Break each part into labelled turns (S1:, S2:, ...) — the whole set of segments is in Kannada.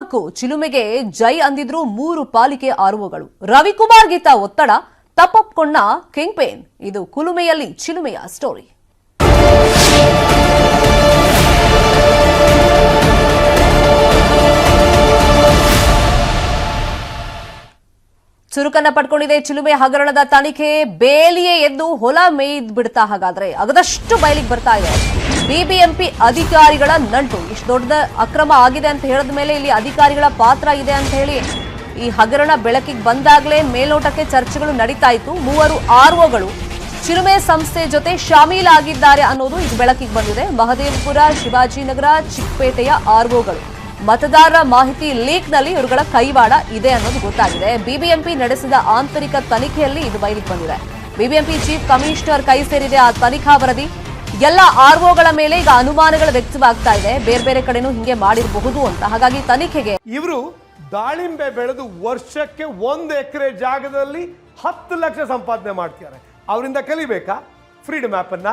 S1: ಚಿಲುಮೆಗೆ ಜೈ ಅಂದಿದ್ರು 3 ಪಾಲಿಕೆ ಆರ್ಒಗಳು. ರವಿಕುಮಾರ್ ಗೀತ ಒತ್ತಡ ತಪ್ಪೊಪ್ಕೊಂಡ ಕಿಂಗ್ ಪೇನ್. ಇದು ಕುಲುಮೆಯಲ್ಲಿ ಚಿಲುಮೆಯ ಸ್ಟೋರಿ. ಚುರುಕನ್ನ ಪಡ್ಕೊಂಡಿದೆ ಚಿಲುಮೆ ಹಗರಣದ ತನಿಖೆ. ಬೇಲಿಯೇ ಎದ್ದು ಹೊಲ ಮೇಯ್ದು ಬಿಡ್ತಾ ಹಾಗಾದ್ರೆ ಆಗದಷ್ಟು ಬಯಲಿಗೆ ಬರ್ತಾ ಇದೆ. ಬಿಬಿಎಂಪಿ ಅಧಿಕಾರಿಗಳ ನಂಟು. ಇಷ್ಟು ದೊಡ್ಡ ಅಕ್ರಮ ಆಗಿದೆ ಅಂತ ಹೇಳಿದ ಮೇಲೆ ಇಲ್ಲಿ ಅಧಿಕಾರಿಗಳ ಪಾತ್ರ ಇದೆ ಅಂತ ಹೇಳಿ ಈ ಹಗರಣ ಬೆಳಕಿಗೆ ಬಂದಾಗಲೇ ಮೇಲ್ನೋಟಕ್ಕೆ ಚರ್ಚೆಗಳು ನಡೀತಾ ಇತ್ತು. 3 ಆರ್ಒಗಳು ಚಿಲುಮೆ ಸಂಸ್ಥೆ ಜೊತೆ ಶಾಮೀಲಾಗಿದ್ದಾರೆ ಅನ್ನೋದು ಈಗ ಬೆಳಕಿಗೆ ಬಂದಿದೆ. ಮಹದೇವಪುರ, ಶಿವಾಜಿನಗರ, ಚಿಕ್ಕಪೇಟೆಯ ಆರ್ಒಗಳು. ಮತದಾರರ ಮಾಹಿತಿ ಲೀಕ್ನಲ್ಲಿ ಇವರುಗಳ ಕೈವಾಡ ಇದೆ ಅನ್ನೋದು ಗೊತ್ತಾಗಿದೆ. ಬಿಬಿಎಂಪಿ ನಡೆಸಿದ ಆಂತರಿಕ ತನಿಖೆಯಲ್ಲಿ ಇದು ಬಯಲಿಗೆ ಬಂದಿದೆ. ಬಿಬಿಎಂಪಿ ಚೀಫ್ ಕಮಿಷನರ್ ಕೈ ಸೇರಿದೆ ಆ ತನಿಖಾ ವರದಿ. ಎಲ್ಲ ಆರ್ಒಗಳ ಮೇಲೆ ಈಗ ಅನುಮಾನಗಳು ವ್ಯಕ್ತವಾಗ್ತಾ ಇದೆ. ಬೇರೆ ಬೇರೆ ಕಡೆನೂ ಹಿಂಗೆ ಮಾಡಿರಬಹುದು ಅಂತ. ಹಾಗಾಗಿ ತನಿಖೆಗೆ
S2: ಇವರು ದಾಳಿಂಬೆ ಬೆಳೆದು ವರ್ಷಕ್ಕೆ 1 ಎಕರೆ ಜಾಗದಲ್ಲಿ 10 ಲಕ್ಷ ಸಂಪಾದನೆ ಮಾಡ್ತಾರೆ. ಅವರಿಂದ ಕಲಿಬೇಕಾ? ಫ್ರೀಡಮ್ ಆಪ್ ಅನ್ನ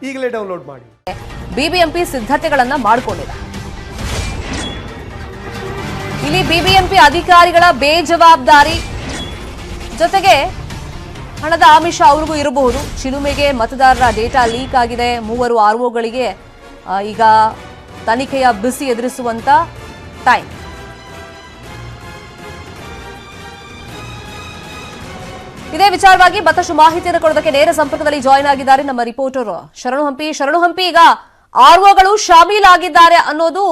S2: ಈಗಲೇ ಡೌನ್ಲೋಡ್ ಮಾಡಿ.
S1: ಬಿಬಿಎಂಪಿ ಸಿದ್ಧತೆಗಳನ್ನ ಮಾಡಿಕೊಂಡಿದೆ. ಇಲ್ಲಿ ಬಿಬಿಎಂಪಿ ಅಧಿಕಾರಿಗಳ ಬೇಜವಾಬ್ದಾರಿ ಜೊತೆಗೆ ಹಣದ ಆಮಿಷ ಅವ್ರಿಗೂ ಇರಬಹುದು. ಚಿಲುಮೆಗೆ ಮತದಾರರ ಡೇಟಾ ಲೀಕ್ ಆಗಿದೆ. 3 ಆರ್ಒಗಳಿಗೆ ಈಗ ತನಿಖೆಯ ಬಿಸಿ ಎದುರಿಸುವಂತ ಟೈಮ್. ಇದೇ ವಿಚಾರವಾಗಿ ಮತ್ತಷ್ಟು ಮಾಹಿತಿಯನ್ನು ಕೊಡೋದಕ್ಕೆ ನೇರ ಸಂಪರ್ಕದಲ್ಲಿ ಜಾಯಿನ್ ಆಗಿದ್ದಾರೆ ನಮ್ಮ ರಿಪೋರ್ಟರ್ ಶರಣು ಹಂಪಿ. ಈಗ ಆರ್ಒಗಳು ಶಾಮೀಲಾಗಿದ್ದಾರೆ ಅನ್ನೋದು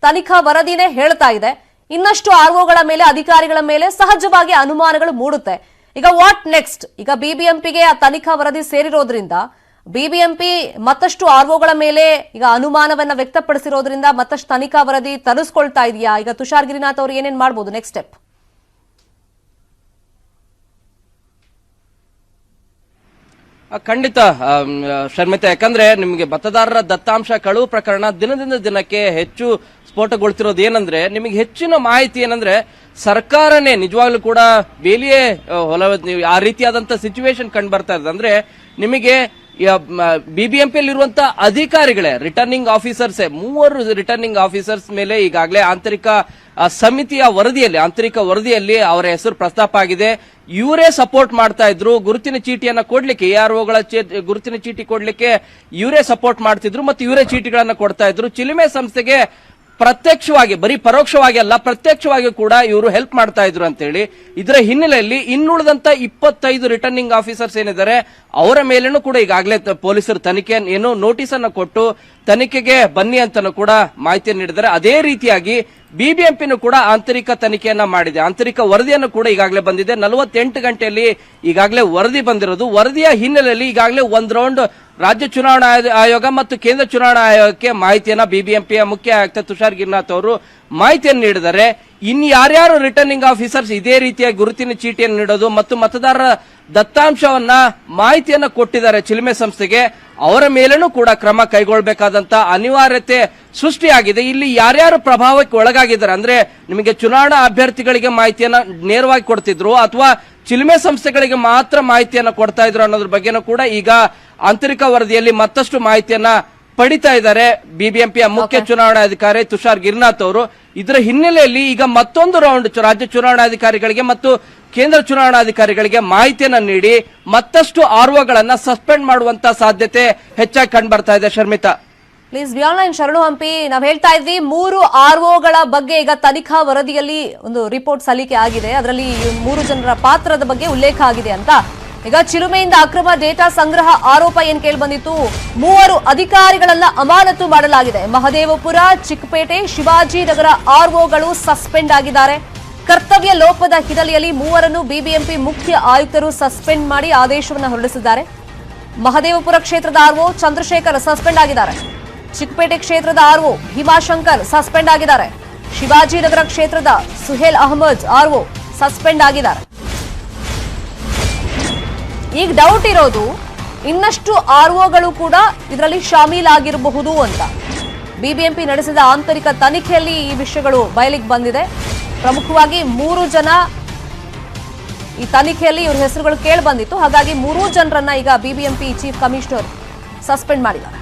S1: ತನಿಖಾ ವರದಿನೇ ಹೇಳ್ತಾ ಇದೆ. ಇನ್ನಷ್ಟು ಆರ್ಒಗಳ ಮೇಲೆ, ಅಧಿಕಾರಿಗಳ ಮೇಲೆ ಸಹಜವಾಗಿ ಅನುಮಾನಗಳು ಮೂಡುತ್ತೆ. ಈಗ ವಾಟ್ ನೆಕ್ಸ್ಟ್? ಈಗ ಬಿಬಿಎಂಪಿಗೆ ಆ ತನಿಖಾ ವರದಿ ಸೇರಿರೋದ್ರಿಂದ ಬಿಬಿಎಂಪಿ ಮತ್ತಷ್ಟು ಆರ್ಒಗಳ ಮೇಲೆ ಈಗ ಅನುಮಾನವನ್ನ ವ್ಯಕ್ತಪಡಿಸಿರೋದ್ರಿಂದ ಮತ್ತಷ್ಟು ತನಿಖಾ ವರದಿ ತರಿಸ್ಕೊಳ್ತಾ ಇದೆಯಾ? ಈಗ ತುಷಾರ್ ಗಿರಿನಾಥ್ ಅವರು ಏನೇನ್ ಮಾಡಬಹುದು ನೆಕ್ಸ್ಟ್ ಸ್ಟೆಪ್?
S3: ಖಂಡಿತ ಶರ್ಮಿತಾ, ಯಾಕಂದ್ರೆ ನಿಮಗೆ ಮತದಾರರ ದತ್ತಾಂಶ ಕಳುವು ಪ್ರಕರಣ ದಿನದಿಂದ ದಿನಕ್ಕೆ ಹೆಚ್ಚು ಸ್ಫೋಟಗೊಳ್ತಿರೋದು. ಏನಂದ್ರೆ ನಿಮಗೆ ಹೆಚ್ಚಿನ ಮಾಹಿತಿ ಏನಂದ್ರೆ ಸರ್ಕಾರನೇ ನಿಜವಾಗ್ಲೂ ಕೂಡ ಬೇಲಿಯೇ ಹೊಲ ಆ ರೀತಿಯಾದಂತ ಸಿಚುವೇಶನ್ ಕಂಡು ಬರ್ತಾ ಇದೆ. ಅಂದ್ರೆ ನಿಮಗೆ ಬಿಬಿಎಂಪಿಯಲ್ಲಿ ಇರುವಂತಹ ಅಧಿಕಾರಿಗಳೇ ರಿಟರ್ನಿಂಗ್ ಆಫೀಸರ್ಸೇ 3 ರಿಟರ್ನಿಂಗ್ ಆಫೀಸರ್ಸ್ ಮೇಲೆ ಈಗಾಗಲೇ ಆಂತರಿಕ ಸಮಿತಿಯ ಆಂತರಿಕ ವರದಿಯಲ್ಲಿ ಅವರ ಹೆಸರು ಪ್ರಸ್ತಾಪ ಆಗಿದೆ. ಇವರೇ ಸಪೋರ್ಟ್ ಮಾಡ್ತಾ ಇದ್ರು. ಗುರುತಿನ ಚೀಟಿಯನ್ನ ಕೊಡ್ಲಿಕ್ಕೆ AROಗಳ ಗುರುತಿನ ಚೀಟಿ ಕೊಡ್ಲಿಕ್ಕೆ ಇವರೇ ಸಪೋರ್ಟ್ ಮಾಡ್ತಿದ್ರು ಮತ್ತು ಇವರೇ ಚೀಟಿಗಳನ್ನ ಕೊಡ್ತಾ ಇದ್ರು. ಚಿಲುಮೆ ಸಂಸ್ಥೆಗೆ ಪ್ರತ್ಯಕ್ಷವಾಗಿ, ಬರೀ ಪರೋಕ್ಷವಾಗಿ ಅಲ್ಲ, ಪ್ರತ್ಯಕ್ಷವಾಗಿ ಕೂಡ ಇವರು ಹೆಲ್ಪ್ ಮಾಡ್ತಾ ಇದ್ರು ಅಂತ ಹೇಳಿ ಇದರ ಹಿನ್ನೆಲೆಯಲ್ಲಿ ಇನ್ನುಳಿದಂತ 25 ರಿಟರ್ನಿಂಗ್ ಆಫೀಸರ್ಸ್ ಏನಿದ್ದಾರೆ ಅವರ ಮೇಲೇನೂ ಕೂಡ ಈಗಾಗಲೇ ಪೊಲೀಸರು ತನಿಖೆ ನೋಟಿಸ್ ಅನ್ನು ಕೊಟ್ಟು ತನಿಖೆಗೆ ಬನ್ನಿ ಅಂತಾನು ಕೂಡ ಮಾಹಿತಿಯನ್ನು ನೀಡಿದ್ದಾರೆ. ಅದೇ ರೀತಿಯಾಗಿ ಬಿಬಿಎಂಪಿನೂ ಕೂಡ ಆಂತರಿಕ ತನಿಖೆಯನ್ನ ಮಾಡಿದೆ. ಆಂತರಿಕ ವರದಿಯನ್ನು ಕೂಡ ಈಗಾಗಲೇ ಬಂದಿದೆ. 48 ಗಂಟೆಯಲ್ಲಿ ಈಗಾಗಲೇ ವರದಿ ಬಂದಿರೋದು. ವರದಿಯ ಹಿನ್ನೆಲೆಯಲ್ಲಿ ಈಗಾಗಲೇ 1 ರೌಂಡ್ ರಾಜ್ಯ ಚುನಾವಣಾ ಆಯೋಗ ಮತ್ತು ಕೇಂದ್ರ ಚುನಾವಣಾ ಆಯೋಗಕ್ಕೆ ಮಾಹಿತಿಯನ್ನ ಬಿಬಿಎಂಪಿಯ ಮುಖ್ಯ ಆಯುಕ್ತ ತುಷಾರ್ ಗಿರಿನಾಥ್ ಅವರು ಮಾಹಿತಿಯನ್ನು ನೀಡಿದ್ದಾರೆ. ಇನ್ನು ಯಾರ್ಯಾರು ರಿಟರ್ನಿಂಗ್ ಆಫೀಸರ್ಸ್ ಇದೇ ರೀತಿಯ ಗುರುತಿನ ಚೀಟಿಯನ್ನು ನೀಡೋದು ಮತ್ತು ಮತದಾರರ ದತ್ತಾಂಶವನ್ನ ಮಾಹಿತಿಯನ್ನ ಕೊಟ್ಟಿದ್ದಾರೆ ಚಿಲುಮೆ ಸಂಸ್ಥೆಗೆ, ಅವರ ಮೇಲೇನೂ ಕೂಡ ಕ್ರಮ ಕೈಗೊಳ್ಳಬೇಕಾದಂತ ಅನಿವಾರ್ಯತೆ ಸೃಷ್ಟಿಯಾಗಿದೆ. ಇಲ್ಲಿ ಯಾರ್ಯಾರು ಪ್ರಭಾವಕ್ಕೆ ಒಳಗಾಗಿದ್ದಾರೆ ಅಂದ್ರೆ ನಿಮಗೆ ಚುನಾವಣಾ ಅಭ್ಯರ್ಥಿಗಳಿಗೆ ಮಾಹಿತಿಯನ್ನ ನೇರವಾಗಿ ಕೊಡ್ತಿದ್ರು ಅಥವಾ ಚಿಲುಮೆ ಸಂಸ್ಥೆಗಳಿಗೆ ಮಾತ್ರ ಮಾಹಿತಿಯನ್ನ ಕೊಡ್ತಾ ಇದ್ರು ಅನ್ನೋದ್ರ ಬಗ್ಗೆನೂ ಕೂಡ ಈಗ ಆಂತರಿಕ ವರದಿಯಲ್ಲಿ ಮತ್ತಷ್ಟು ಮಾಹಿತಿಯನ್ನ ಪಡಿತಾ ಇದ್ದಾರೆ ಬಿಬಿಎಂಪಿಯ ಮುಖ್ಯ ಚುನಾವಣಾಧಿಕಾರಿ ತುಷಾರ್ ಗಿರಿನಾಥ್ ಅವರು. ಇದರ ಹಿನ್ನೆಲೆಯಲ್ಲಿ ಈಗ ಮತ್ತೊಂದು ರೌಂಡ್ ರಾಜ್ಯ ಚುನಾವಣಾಧಿಕಾರಿಗಳಿಗೆ ಮತ್ತು ಕೇಂದ್ರ ಚುನಾವಣಾಧಿಕಾರಿಗಳಿಗೆ ಮಾಹಿತಿಯನ್ನ ನೀಡಿ ಮತ್ತಷ್ಟು ಆರ್ಒಗಳನ್ನ ಸಸ್ಪೆಂಡ್ ಮಾಡುವಂತ ಸಾಧ್ಯತೆ ಹೆಚ್ಚಾಗಿ ಕಂಡು ಬರ್ತಾ ಇದೆ. Sharmita,
S1: please be online. ಶರಣು ಹಂಪಿ, ನಾವು ಹೇಳ್ತಾ ಇದ್ವಿ 3 ಆರ್ಒಗಳ ಬಗ್ಗೆ ಈಗ ತನಿಖಾ ವರದಿಯಲ್ಲಿ ಒಂದು ರಿಪೋರ್ಟ್ ಸಲ್ಲಿಕೆ ಆಗಿದೆ. ಅದರಲ್ಲಿ 3 ಜನರ ಪಾತ್ರದ ಬಗ್ಗೆ ಉಲ್ಲೇಖ ಆಗಿದೆ ಅಂತ. ಈಗ ಚಿಲುಮೆಯಿಂದ ಅಕ್ರಮ ಡೇಟಾ ಸಂಗ್ರಹ ಆರೋಪ ಏನ್ ಕೇಳಿ ಬಂದಿತ್ತು. 3 ಅಧಿಕಾರಿಗಳನ್ನ ಅಮಾನತು ಮಾಡಲಾಗಿದೆ. ಮಹದೇವಪುರ, ಚಿಕ್ಕಪೇಟೆ, ಶಿವಾಜಿನಗರ ಆರ್ಒಗಳು ಸಸ್ಪೆಂಡ್ ಆಗಿದ್ದಾರೆ. ಕರ್ತವ್ಯ ಲೋಪದ ಹಿನ್ನೆಲೆಯಲ್ಲಿ 3ರನ್ನು ಬಿಬಿಎಂಪಿ ಮುಖ್ಯ ಆಯುಕ್ತರು ಸಸ್ಪೆಂಡ್ ಮಾಡಿ ಆದೇಶವನ್ನು ಹೊರಡಿಸಿದ್ದಾರೆ. ಮಹದೇವಪುರ ಕ್ಷೇತ್ರದ ಆರ್ಒ ಚಂದ್ರಶೇಖರ್ ಸಸ್ಪೆಂಡ್ ಆಗಿದ್ದಾರೆ. ಚಿಕ್ಕಪೇಟೆ ಕ್ಷೇತ್ರದ ಆರ್ಒ ಭೀಮಾಶಂಕರ್ ಸಸ್ಪೆಂಡ್ ಆಗಿದ್ದಾರೆ. ಶಿವಾಜಿನಗರ ಕ್ಷೇತ್ರದ ಸುಹೇಲ್ ಅಹಮದ್ ಆರ್ಒ ಸಸ್ಪೆಂಡ್ ಆಗಿದ್ದಾರೆ. ಈಗ ಡೌಟ್ ಇರೋದು ಇನ್ನಷ್ಟು ಆರ್ಒಗಳು ಕೂಡ ಇದರಲ್ಲಿ ಶಾಮೀಲಾಗಿರಬಹುದು ಅಂತ. ಬಿಬಿಎಂಪಿ ನಡೆಸಿದ ಆಂತರಿಕ ತನಿಖೆಯಲ್ಲಿ ಈ ವಿಷಯಗಳು ಬಯಲಿಗೆ ಬಂದಿದೆ. ಪ್ರಮುಖವಾಗಿ 3 ಜನ ಈ ತನಿಖೆಯಲ್ಲಿ ಇವ್ರ ಹೆಸರುಗಳು ಕೇಳಿ ಬಂದಿತ್ತು. ಹಾಗಾಗಿ 3 ಜನರನ್ನ ಈಗ ಬಿಬಿಎಂಪಿ ಚೀಫ್ ಕಮಿಷನರ್ ಸಸ್ಪೆಂಡ್ ಮಾಡಿದ್ದಾರೆ.